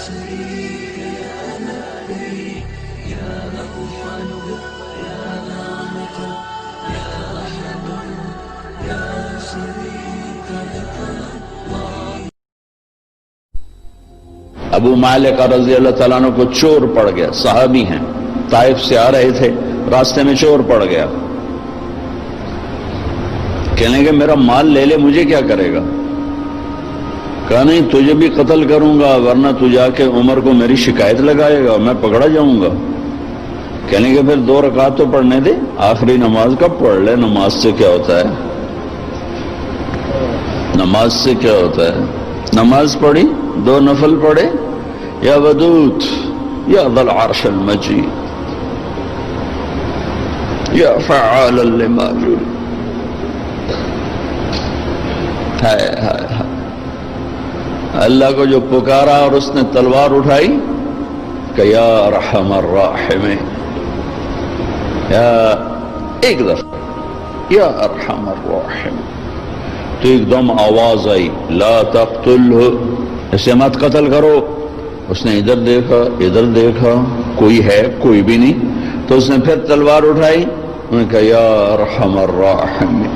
ابو معلق رضی اللہ تعالیٰ عنہ کو چور پڑ گیا، صحابی ہیں، طائف سے آ رہے تھے، راستے میں چور پڑ گیا، کہنے لگے میرا مال لے لے، مجھے کیا کرے گا؟ کہا نہیں تجھے بھی قتل کروں گا، ورنہ تو جا کے عمر کو میری شکایت لگائے گا، میں پکڑا جاؤں گا۔ کہنے لگے پھر 2 رکعت تو پڑھنے دے، آخری نماز کا پڑھ لے، نماز سے کیا ہوتا ہے؟ نماز سے کیا ہوتا ہے؟ نماز پڑھی، 2 نفل پڑھے، یا ودود یا ذا العرش المجید یا فعالا لما یرید، ہائے ہائے ہائے، اللہ کو جو پکارا اور اس نے تلوار اٹھائی کہ یا ارحم الراحمین، یا ایک دفعہ یا ارحم الراحمین، تو ایک دم آواز آئی لا تقتلہ، اسے مت قتل کرو۔ اس نے ادھر دیکھا کوئی ہے، کوئی بھی نہیں، تو اس نے پھر تلوار اٹھائی، انہوں نے کہا یا ارحم الراحمین،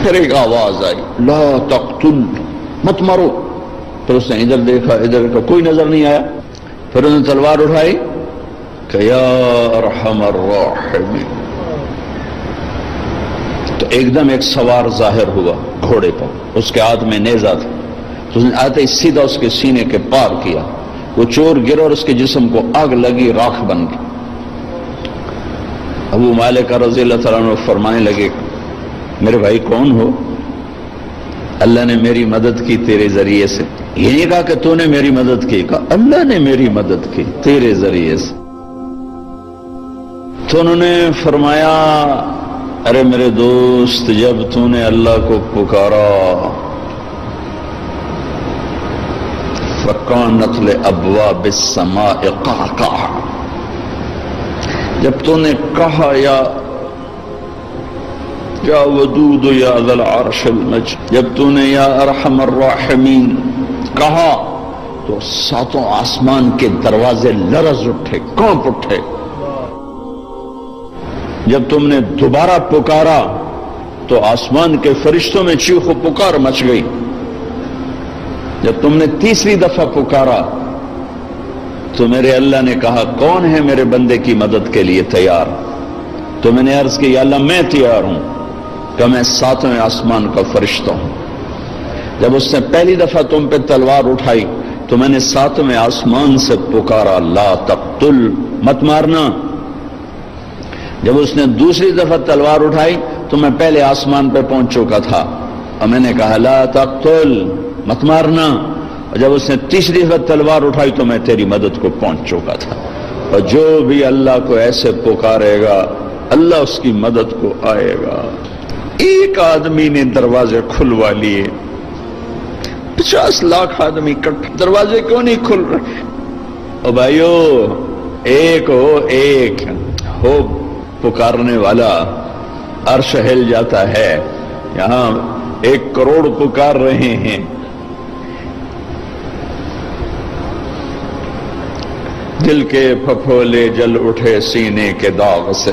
پھر ایک آواز آئی لا تقتل، مت مارو، پھر اس نے ادھر دیکھا کوئی نظر نہیں آیا، پھر انہوں نے تلوار اٹھائی کہ یا ارحم الراحمین، تو ایک دم ایک سوار ظاہر ہوا گھوڑے پر، اس کے ہاتھ میں نیزہ تھا، تو اس نے آتے ہی سیدھا اس کے سینے کے پار کیا، وہ چور گرا اور اس کے جسم کو آگ لگی، راکھ بن گئی۔ ابو مالک رضی اللہ تعالیٰ عنہ فرمانے لگے میرے بھائی کون ہو؟ اللہ نے میری مدد کی تیرے ذریعے سے۔ یہ نہیں کہا کہ تو نے میری مدد کی، کہا اللہ نے میری مدد کی تیرے ذریعے سے۔ تو انہوں نے فرمایا ارے میرے دوست، جب تو نے اللہ کو پکارا فَكَانَتْ لِأَبْوَابِ السَّمَاءِ قَعْقَعًا، جب تو نے کہا یا ودود یا ذا العرش المجید، جب تو نے یا ارحم الراحمین کہا تو 7 آسمان کے دروازے لرز اٹھے، کانپ اٹھے۔ جب تم نے دوبارہ پکارا تو آسمان کے فرشتوں میں چیخ و پکار مچ گئی۔ جب تم نے تیسری دفعہ پکارا تو میرے اللہ نے کہا کون ہے میرے بندے کی مدد کے لیے تیار؟ تو میں نے عرض کی یا اللہ میں تیار ہوں، کہ میں 7ویں آسمان کا فرشتہ ہوں۔ جب اس نے پہلی دفعہ تم پہ تلوار اٹھائی تو میں نے 7ویں آسمان سے پکارا لا تقتل، مت مارنا۔ جب اس نے دوسری دفعہ تلوار اٹھائی تو میں پہلے آسمان پہ پہنچ چکا تھا اور میں نے کہا لا تقتل، مت مارنا۔ اور جب اس نے تیسری دفعہ تلوار اٹھائی تو میں تیری مدد کو پہنچ چکا تھا۔ اور جو بھی اللہ کو ایسے پکارے گا اللہ اس کی مدد کو آئے گا۔ ایک آدمی نے دروازے کھلوا لیے، 50 لاکھ آدمی دروازے کیوں نہیں کھل رہے؟ او بھائیو، ایک ہو پکارنے والا، عرش ہل جاتا ہے۔ یہاں 1 کروڑ پکار رہے ہیں، دل کے پھپھولے جل اٹھے سینے کے داغ سے،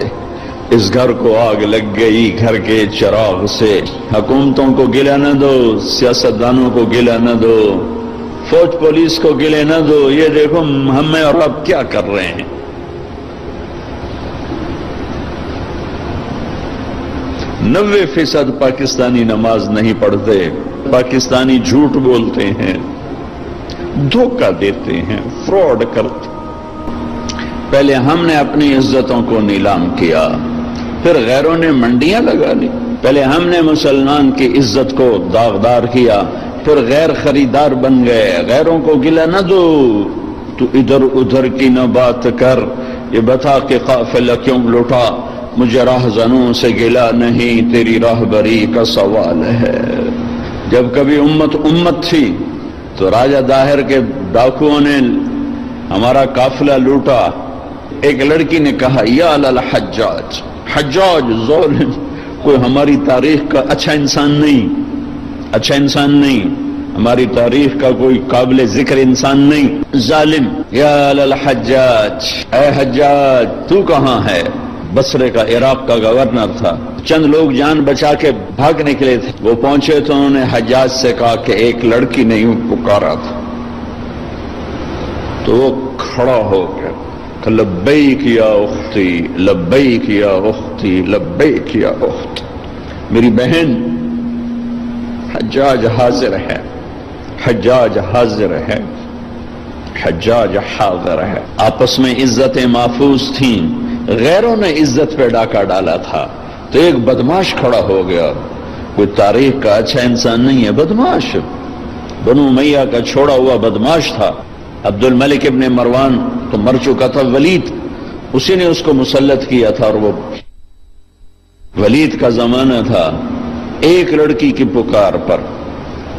اس گھر کو آگ لگ گئی گھر کے چراغ سے۔ حکومتوں کو گلہ نہ دو، سیاستدانوں کو گلہ نہ دو، فوج پولیس کو گلہ نہ دو، یہ دیکھو ہمیں اور اب کیا کر رہے ہیں۔ 90% پاکستانی نماز نہیں پڑھتے، پاکستانی جھوٹ بولتے ہیں، دھوکہ دیتے ہیں، فراڈ کرتے۔ پہلے ہم نے اپنی عزتوں کو نیلام کیا، پھر غیروں نے منڈیاں لگا لی۔ پہلے ہم نے مسلمان کی عزت کو داغدار کیا، پھر غیر خریدار بن گئے۔ غیروں کو گلہ نہ دو، تو ادھر ادھر کی نہ بات کر، یہ بتا کہ قافلہ کیوں لٹا، مجھے راہزنوں سے گلہ نہیں، تیری راہبری کا سوال ہے۔ جب کبھی امت تھی تو راجہ داہر کے ڈاکوؤں نے ہمارا قافلہ لوٹا۔ ایک لڑکی نے کہا یا للحجاج، حجاج ظالم، کوئی ہماری تاریخ کا اچھا انسان نہیں۔ ہماری تاریخ کا کوئی قابل ذکر انسان نہیں. ظالم یا للحجاج، اے حجاج تو کہاں ہے؟ بصرے کا، عراق کا گورنر تھا. چند لوگ جان بچا کے بھاگ نکلے تھے. وہ پہنچے تو انہوں نے حجاج سے کہا کہ ایک لڑکی نے یوں پکارا تھا. تو وہ کھڑا ہو گیا کہ لبیک یا اختی، لبیک یا اختی، لبیک یا اخت. میری بہن، حجاج حاضر ہے، حجاج حاضر ہے، حجاج حاضر ہے. آپس میں عزتیں محفوظ تھیں، غیروں نے عزت پہ ڈاکہ ڈالا تھا. تو ایک بدماش کھڑا ہو گیا، کوئی تاریخ کا اچھا انسان نہیں ہے، بدماش، بنو امیہ کا چھوڑا ہوا بدماش تھا. عبد الملک ابن مروان تو مر چکا تھا، ولید اسی نے اس کو مسلط کیا تھا. اور وہ ولید کا زمانہ تھا. ایک لڑکی کی پکار پر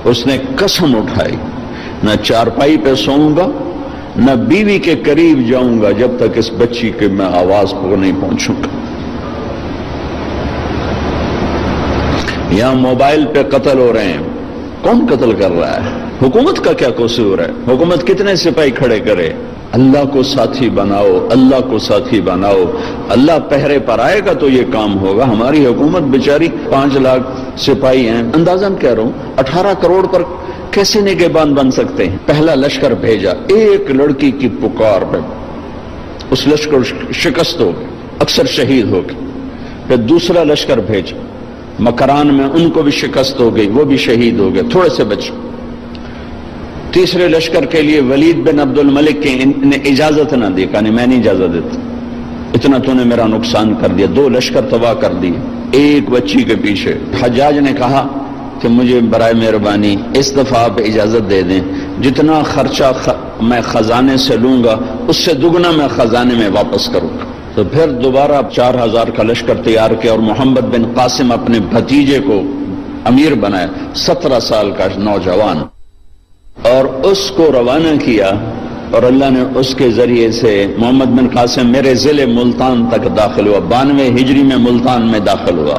اس نے قسم اٹھائی، نہ چارپائی پہ سوؤں گا، نہ بیوی کے قریب جاؤں گا جب تک اس بچی کے میں آواز کو نہیں پہنچوں گا. یہاں موبائل پہ قتل ہو رہے ہیں، کون قتل کر رہا ہے؟ حکومت کا کیا قصور ہے؟ حکومت کتنے سپاہی کھڑے کرے؟ اللہ کو ساتھی بناؤ، اللہ کو ساتھی بناؤ. اللہ پہرے پر آئے گا تو یہ کام ہوگا. ہماری حکومت بیچاری 5 لاکھ سپاہی ہیں، اندازاً کہہ رہا ہوں 18 کروڑ پر کیسے نگہبان بن سکتے ہیں؟ پہلا لشکر بھیجا، ایک لڑکی کی پکار پہ اس لشکر شکست ہو گئی، اکثر شہید ہو گئے. پھر دوسرا لشکر بھیجا، مکران میں ان کو بھی شکست ہو گئی، وہ بھی شہید ہو گئے، تھوڑے سے بچے. تیسرے لشکر کے لیے ولید بن عبد الملک کے نے اجازت نہ دی، کہا میں نہیں اجازت دیتا، اتنا تو نے میرا نقصان کر دیا. 2 لشکر تباہ کر دیے ایک بچی کے پیچھے. حجاج نے کہا کہ مجھے برائے مہربانی اس دفعہ آپ اجازت دے دیں، جتنا خرچہ میں خزانے سے لوں گا اس سے دگنا میں خزانے میں واپس کروں گا. تو پھر دوبارہ 4000 کا لشکر تیار کیا اور محمد بن قاسم اپنے بھتیجے کو امیر بنایا، 17 سال کا نوجوان، اور اس کو روانہ کیا. اور اللہ نے اس کے ذریعے سے محمد بن قاسم میرے ضلع ملتان تک داخل ہوا. 92 ہجری میں ملتان میں داخل ہوا،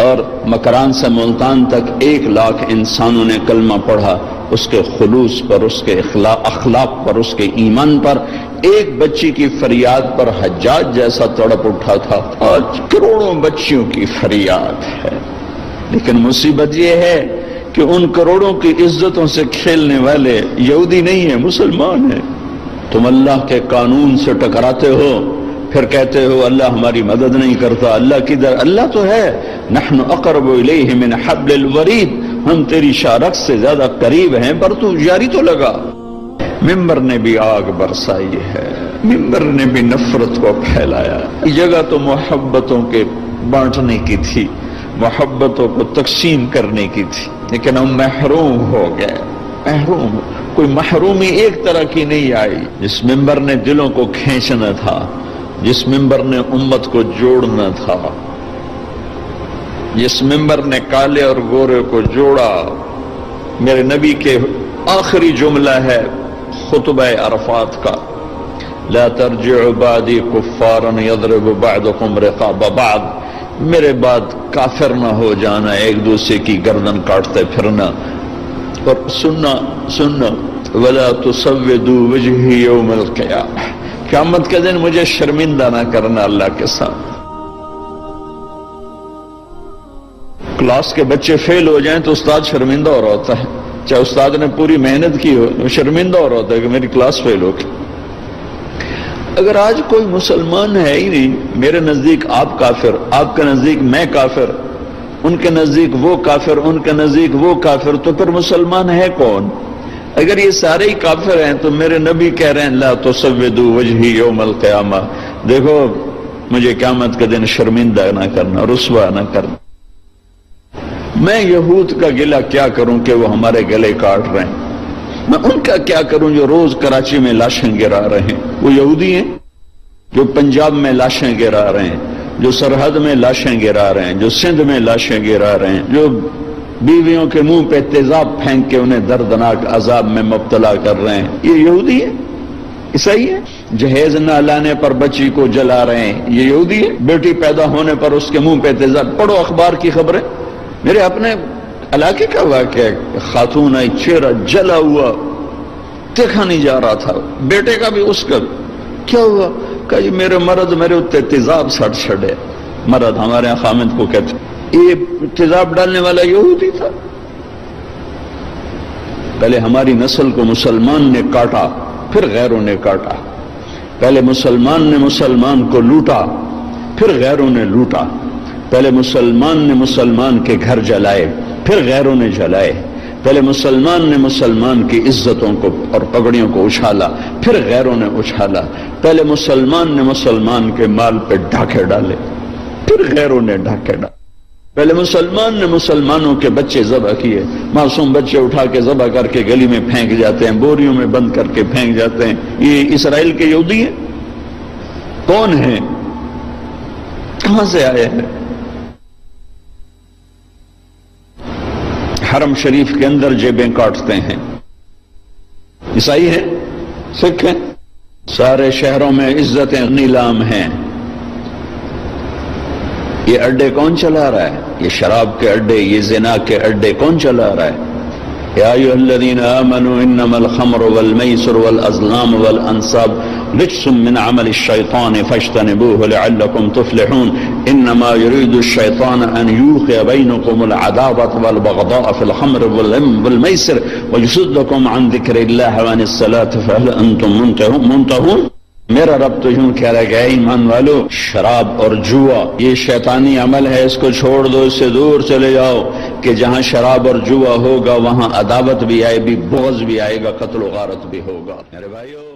اور مکران سے ملتان تک 1 لاکھ انسانوں نے کلمہ پڑھا. اس کے خلوص پر، اس کے اخلاق پر، اس کے ایمان پر. ایک بچی کی فریاد پر حجاج جیسا تڑپ اٹھا تھا. آج کروڑوں بچیوں کی فریاد ہے. لیکن مصیبت یہ ہے کہ ان کروڑوں کی عزتوں سے کھیلنے والے یہودی نہیں ہیں، مسلمان ہیں. تم اللہ کے قانون سے ٹکراتے ہو، پھر کہتے ہو اللہ ہماری مدد نہیں کرتا. اللہ کدھر؟ اللہ تو ہے. نحن اقرب الیہ من حبل الورید، ہم تیری شارک سے زیادہ قریب ہیں، پر تو جاری تو لگا. ممبر نے بھی آگ برسائی ہے، ممبر نے بھی نفرت کو پھیلایا. یہ جگہ تو محبتوں کے بانٹنے کی تھی، محبتوں کو تقسیم کرنے کی تھی، لیکن ہم محروم ہو گئے. محروم، کوئی محرومی ایک طرح کی نہیں آئی. جس ممبر نے دلوں کو کھینچنا تھا، جس ممبر نے امت کو جوڑنا تھا، جس ممبر نے کالے اور گورے کو جوڑا. میرے نبی کے آخری جملہ ہے خطبہ عرفات کا، لا ترجعوا بعدی کفارا یضرب بعضکم رقاب بعض. میرے بعد کافر نہ ہو جانا، ایک دوسرے کی گردن کاٹتے پھرنا. اور سننا ولا تسودوا وجہی یوم القیامہ، قیامت کے دن مجھے شرمندہ نہ کرنا اللہ کے ساتھ. کلاس کے بچے فیل ہو جائیں تو استاد شرمندہ ہو رہا ہوتا ہے، چاہے استاد نے پوری محنت کی ہو، شرمندہ ہو رہا ہوتا ہے کہ میری کلاس فیل ہو گئی. اگر آج کوئی مسلمان ہے ہی نہیں، میرے نزدیک آپ کافر، آپ کے نزدیک میں کافر، ان کے نزدیک وہ کافر، ان کے نزدیک وہ کافر، تو پھر مسلمان ہے کون؟ اگر یہ سارے ہی کافر ہیں تو میرے نبی کہہ رہے ہیں لا تسودوا وجہی یوم القیامہ، دیکھو مجھے قیامت کے دن شرمندہ نہ کرنا، رسوا نہ کرنا. میں یہود کا گلہ کیا کروں کہ وہ ہمارے گلے کاٹ رہے ہیں، میں ان کا کیا کروں جو روز کراچی میں لاشیں گرا رہے ہیں. وہ یہودی ہیں جو پنجاب میں لاشیں گرا رہے ہیں، جو سرحد میں لاشیں گرا رہے ہیں، جو سندھ میں لاشیں گرا رہے ہیں، جو بیویوں کے منہ پہ تیزاب پھینک کے انہیں دردناک عذاب میں مبتلا کر رہے ہیں. یہ یہودی ہے؟ عیسائی ہے؟ جہیز نہ لانے پر بچی کو جلا رہے ہیں، یہ یہودی ہے؟ بیٹی پیدا ہونے پر اس کے منہ پہ تیزاب. پڑھو اخبار کی خبریں. میرے اپنے علاقے کا واقعہ ہے، خاتون آئی، چہرہ جلا ہوا، دیکھا نہیں جا رہا تھا، بیٹے کا بھی اس کا بھی۔ کیا ہوا؟ کہا یہ میرے مرد میرے اتنے تیزاب سٹ چھڑے۔ مرد ہمارے یہاں خامد کو کہتے، یہ تیزاب ڈالنے والا یہودی تھا۔ پہلے ہماری نسل کو مسلمان نے کاٹا، پھر غیروں نے کاٹا۔ پہلے مسلمان نے مسلمان کو لوٹا، پھر غیروں نے لوٹا۔ پہلے مسلمان نے مسلمان کے گھر جلائے، پھر غیروں نے جلائے۔ پہلے مسلمان نے مسلمان کی عزتوں کو اور پگڑیوں کو اچھالا، پھر غیروں نے اچھالا۔ پہلے مسلمان نے مسلمان کے مال پہ ڈاکے ڈالے، پھر غیروں نے ڈاکے ڈالے۔ پہلے مسلمان نے مسلمانوں کے بچے ذبح کیے، معصوم بچے اٹھا کے ذبح کر کے گلی میں پھینک جاتے ہیں، بوریوں میں بند کر کے پھینک جاتے ہیں۔ یہ اسرائیل کے یہودی ہیں؟ کون ہیں؟ کہاں سے آئے ہیں؟ حرم شریف کے اندر جیبیں کاٹتے ہیں، عیسائی ہیں، سکھ ہیں، سارے شہروں میں عزتیں نیلام ہیں۔ یہ اڈے کون چلا رہا ہے؟ یہ شراب کے اڈے، یہ زنا کے اڈے کون چلا رہا ہے؟ یا ایھا الذین آمنوا انما الخمر والمیسر والازلام والانصاب رجس من عمل الشیطان فاجتنبوه لعلکم تفلحون انما يريد الشیطان ان یوقع بینکم العداوة والبغضاء في الخمر والمیسر ویصدکم عن ذکر اللہ وعن الصلاة فهل انتم منتهون۔ میرا رب تو یوں کہہ رہا ہے کہ اے ایمان والو، شراب اور جوا یہ شیطانی عمل ہے، اس کو چھوڑ دو، اس سے دور چلے جاؤ، کہ جہاں شراب اور جوا ہوگا وہاں عداوت بھی آئے گی، بغض بھی آئے گا، قتل و غارت بھی ہوگا۔ میرے بھائیو